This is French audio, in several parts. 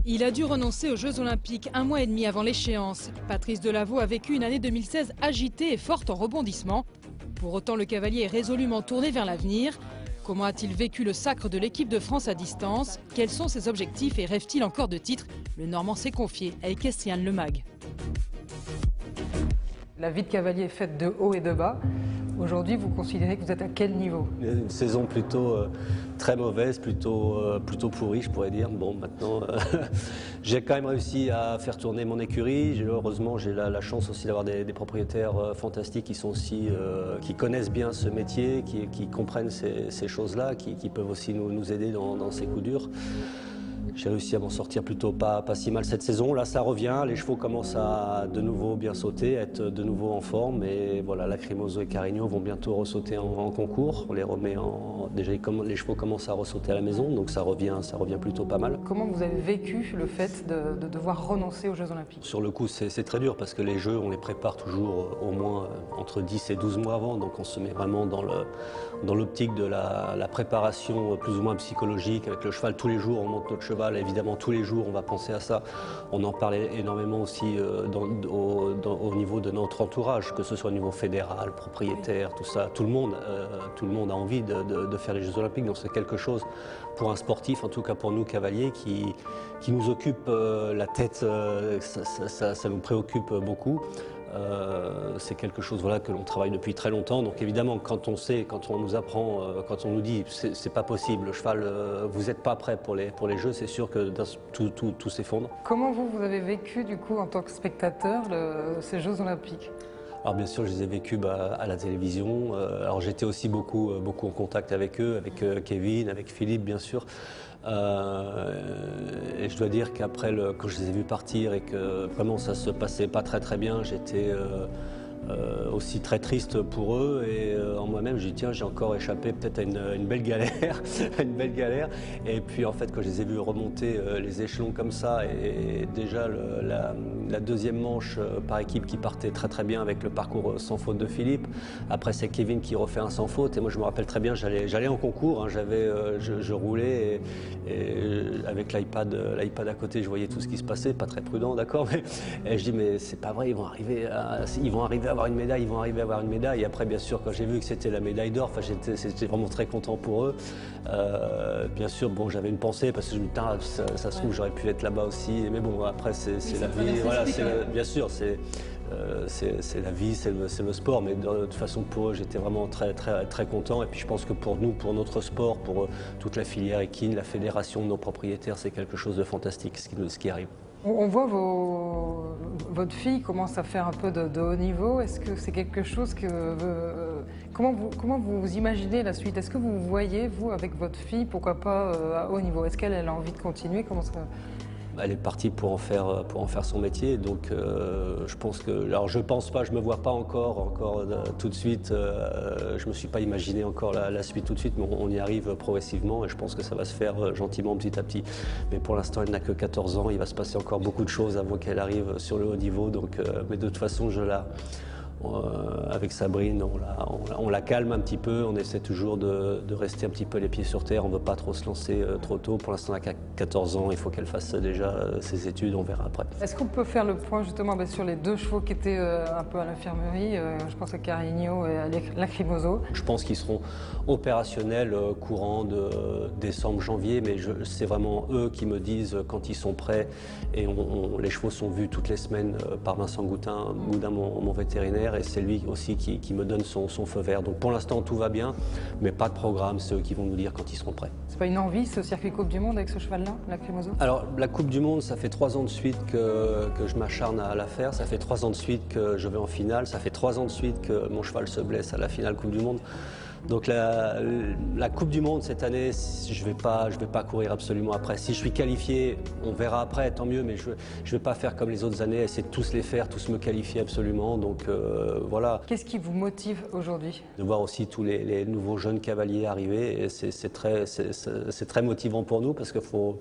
Il a dû renoncer aux Jeux Olympiques un mois et demi avant l'échéance. Patrice Delaveau a vécu une année 2016 agitée et forte en rebondissements. Pour autant, le cavalier est résolument tourné vers l'avenir. Comment a-t-il vécu le sacre de l'équipe de France à distance? Quels sont ses objectifs et rêve-t-il encore de titres? Le Normand s'est confié à Equestrian Lemag. La vie de cavalier est faite de haut et de bas. Aujourd'hui, vous considérez que vous êtes à quel niveau? Une saison plutôt très mauvaise, plutôt pourrie, je pourrais dire. Bon, maintenant, j'ai quand même réussi à faire tourner mon écurie. Heureusement, j'ai la chance aussi d'avoir des propriétaires fantastiques qui sont aussi, qui connaissent bien ce métier, qui comprennent ces choses-là, qui peuvent aussi nous aider dans ces coups durs. J'ai réussi à m'en sortir plutôt pas si mal cette saison. Là, ça revient, les chevaux commencent à de nouveau bien sauter, à être de nouveau en forme. Et voilà, Lacrimoso et Carigno vont bientôt ressauter en concours. On les remet en... Déjà, les chevaux commencent à ressauter à la maison, donc ça revient plutôt pas mal. Comment vous avez vécu le fait de devoir renoncer aux Jeux Olympiques? Sur le coup, c'est très dur parce que les Jeux, on les prépare toujours au moins entre 10 et 12 mois avant. Donc on se met vraiment dans l'optique de la préparation plus ou moins psychologique avec le cheval. Tous les jours, on monte notre cheval. Évidemment, tous les jours, on va penser à ça. On en parle énormément aussi au niveau de notre entourage, que ce soit au niveau fédéral, propriétaire, tout ça. Tout le monde a envie de faire les Jeux Olympiques. Donc c'est quelque chose pour un sportif, en tout cas pour nous cavaliers, qui nous occupe la tête. Ça nous préoccupe beaucoup. C'est quelque chose que l'on travaille depuis très longtemps. Donc évidemment, quand on nous apprend, quand on nous dit c'est pas possible, le cheval, vous n'êtes pas prêt pour les Jeux, c'est sûr que tout s'effondre. Comment vous avez vécu du coup en tant que spectateur ces Jeux Olympiques? Alors bien sûr, je les ai vécus à la télévision. Alors j'étais aussi beaucoup en contact avec eux, avec Kevin, avec Philippe bien sûr. Et je dois dire qu'après, quand je les ai vus partir et que vraiment ça se passait pas très bien, j'étais aussi très triste pour eux et en moi-même j'ai dit tiens, j'ai encore échappé peut-être à une belle galère, une belle galère. Et puis en fait quand je les ai vus remonter les échelons comme ça et déjà la deuxième manche par équipe qui partait très bien avec le parcours sans faute de Philippe. Après c'est Kevin qui refait un sans faute et moi je me rappelle très bien, j'allais en concours, hein, je roulais et avec l'iPad à côté je voyais tout ce qui se passait, pas très prudent d'accord, mais je dis mais c'est pas vrai, ils vont arriver à avoir une médaille, ils vont arriver à avoir une médaille. Et après, bien sûr, quand j'ai vu que c'était la médaille d'or, j'étais vraiment très content pour eux. Bien sûr, bon, j'avais une pensée parce que je me disais, ça se trouve, j'aurais pu être là-bas aussi. Mais bon, après, c'est la vie. Voilà, bien sûr, c'est la vie, c'est le sport. Mais de toute façon, pour eux, j'étais vraiment très content. Et puis, je pense que pour nous, pour notre sport, pour toute la filière équine, la fédération de nos propriétaires, c'est quelque chose de fantastique, ce qui arrive. On voit votre fille commence à faire un peu de haut niveau. Est-ce que c'est quelque chose que... comment vous imaginez la suite? Est-ce que vous voyez, vous, avec votre fille, pourquoi pas à haut niveau? Est-ce qu'elle a envie de continuer? Comment ça... Elle est partie pour en faire son métier, donc je pense que, alors je pense pas, je me vois pas encore tout de suite, je me suis pas imaginé encore la suite tout de suite, mais on y arrive progressivement et je pense que ça va se faire gentiment petit à petit. Mais pour l'instant elle n'a que 14 ans, il va se passer encore beaucoup de choses avant qu'elle arrive sur le haut niveau, donc, mais de toute façon avec Sabrine, on la calme un petit peu, on essaie toujours de rester un petit peu les pieds sur terre, on ne veut pas trop se lancer trop tôt. Pour l'instant, elle a 14 ans, il faut qu'elle fasse déjà ses études, on verra après. Est-ce qu'on peut faire le point justement sur les deux chevaux qui étaient un peu à l'infirmerie, je pense à Carigno et à Lacrimoso? Je pense qu'ils seront opérationnels courant de décembre, janvier, mais c'est vraiment eux qui me disent quand ils sont prêts et les chevaux sont vus toutes les semaines par Vincent Goudin, mon vétérinaire. Et c'est lui aussi qui me donne son feu vert. Donc pour l'instant tout va bien, mais pas de programme, c'est eux qui vont nous dire quand ils seront prêts. C'est pas une envie ce circuit Coupe du Monde avec ce cheval-là, Lacrimoso? Alors la Coupe du Monde, ça fait 3 ans de suite que je m'acharne à la faire, ça fait 3 ans de suite que je vais en finale, ça fait 3 ans de suite que mon cheval se blesse à la finale Coupe du Monde. Donc la Coupe du Monde cette année, je vais pas courir absolument après. Si je suis qualifié, on verra après, tant mieux, mais je vais pas faire comme les autres années, essayer de tous les faire, tous me qualifier absolument. Donc voilà. Qu'est-ce qui vous motive aujourd'hui? De voir aussi tous les nouveaux jeunes cavaliers arriver, et c'est très motivant pour nous parce qu'il faut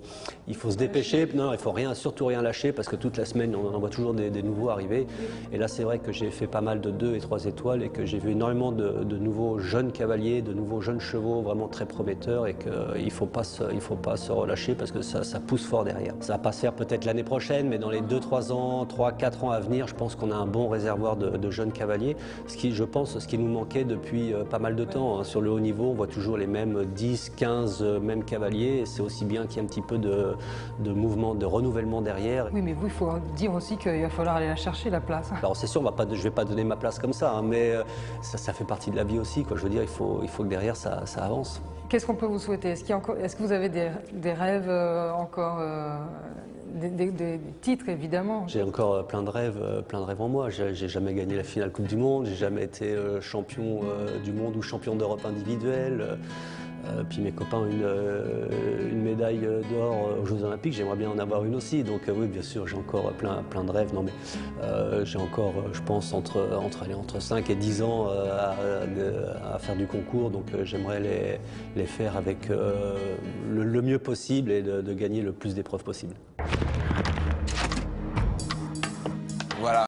se dépêcher. Non, il faut surtout rien lâcher parce que toute la semaine on en voit toujours des nouveaux arriver. Et là c'est vrai que j'ai fait pas mal de 2 et 3 étoiles et que j'ai vu énormément de nouveaux jeunes cavaliers cavaliers, de nouveaux jeunes chevaux vraiment très prometteurs et qu'il ne faut pas se relâcher parce que ça pousse fort derrière. Ça va pas se faire peut-être l'année prochaine, mais dans les 2-3 ans, 3-4 ans à venir, je pense qu'on a un bon réservoir de jeunes cavaliers. Ce qui nous manquait depuis pas mal de temps. Sur le haut niveau, on voit toujours les mêmes 10, 15 mêmes cavaliers. C'est aussi bien qu'il y ait un petit peu de mouvement, de renouvellement derrière. Oui, mais vous, il faut dire aussi qu'il va falloir aller la chercher, la place. Alors c'est sûr, je ne vais pas donner ma place comme ça, hein, mais ça fait partie de la vie aussi, quoi. Je veux dire, il faut que derrière ça avance. Qu'est-ce qu'on peut vous souhaiter? Est-ce que vous avez des rêves encore, des titres évidemment? J'ai encore plein de rêves en moi. J'ai jamais gagné la finale Coupe du Monde, j'ai jamais été champion du monde ou champion d'Europe individuel. Puis mes copains ont une médaille d'or aux Jeux Olympiques, j'aimerais bien en avoir une aussi. Donc oui, bien sûr, j'ai encore plein de rêves. Non, mais j'ai encore, je pense, entre 5 et 10 ans à faire du concours. Donc j'aimerais les faire avec le mieux possible et de gagner le plus d'épreuves possible.